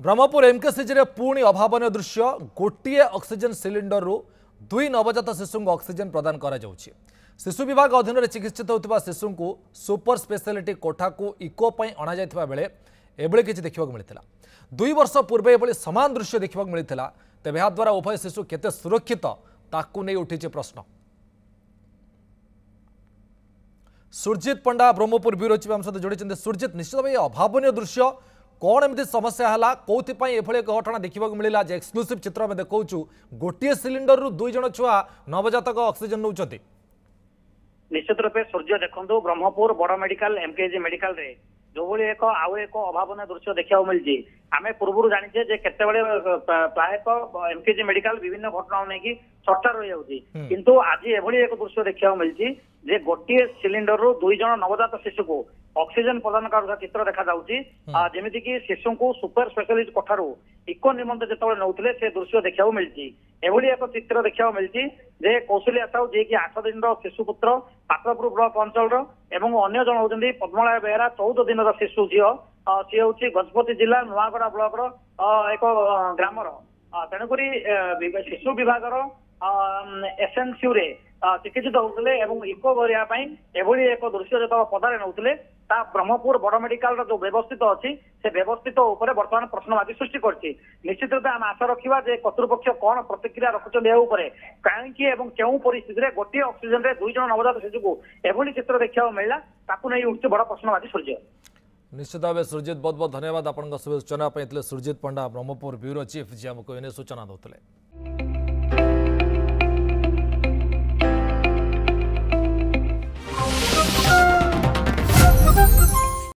Brahmapur MKCG रे पुणी अभावन दृश्य गोटे ऑक्सीजन सिलिंडर रु 2 नवजात शिशु को ऑक्सीजन प्रदान करा जाउछि। शिशु विभाग अधीन में चिकित्सित होता शिशु को सुपर स्पेशलिटी कोठा को इको अणा जाइथिबा बेले एभली किछि देखिबाक मिलिथिला। 2 वर्ष पूर्वे एभली समान दृश्य देखिबाक मिलिथिला। तेबे या द्वारा उभय शिशु केते सुरक्षित ताकू नहीं उठिछि प्रश्न। सुरजित पंडा ब्रह्मपुर ब्यूरो चीफ आम सहित जोड़ी। सुरजित, निश्चित भाव अभावन दृश्य कौन एमती समस्या है कौन एभली एक घटना देखा मिलला जे एक्सक्लूसिव चित्र में देखा गोटे सिलिंडर रु 2 जन छुआ नवजातक ऑक्सीजन नौ निश्चित रूपे सूर्य देखो ब्रह्मपुर बड़ मेडिकल एमकेजी मेडिकल रे जो भाई एक आउ एक अभावन दृश्य देखा मिलती आम पूर्व जाने जे केते प्रायतः एमकेजी मेडिकल विभिन्न घटना नहीं चर्चा रही जाऊँगी किंतु आज एभली एक दृश्य देखा मिलती जे गोटे सिलिंडर रु 2 जन नवजात शिशु को ऑक्सीजन प्रदान कर चित्र देखा जमीती कि शिशु को सुपर स्पेशलिस्ट कोठारू इको निमंत्रण जिते नौते से दृश्य देखा मिलती एभली एक चित्र देखा मिलती जे कौशल्या साहू जी कि 8 दिन शिशुपुत्र पात्रपुर ब्लॉक अंचल एवं अन्य जन होती पद्मला बेहरा 14 दिन शिशु झील सी हूँ गजपति जिला नुआगड़ा ब्लॉक एक ग्रामर तेणुक शिशु विभाग एसएनसीयू रे चिकित्सित होते इको एभली एक दृश्य जो पदारे नौते ब्रह्मपुर बड़ मेडिकल जो व्यवस्थित अच्छी से व्यवस्थित उपर बर्तमान प्रश्नवाची सृष्टि करछि। निश्चित रूप आम आशा रखा जे कर्तृपक्ष कौन प्रतिक्रिया रखुच्च कहीं क्यों परिस्थिति गोटे ऑक्सीजन रे 2 जन नवजात शिशु को एभली चित्र देखा मिलला ताकू नहीं उठছে बड़ प्रश्नवाची सूर्य। निश्चित भाव सुरजित बहुत बहुत धन्यवाद आपन सूचना सुरजित पंडा ब्रह्मपुर ब्यूरो चीफ जी आमको एने सूचना देते।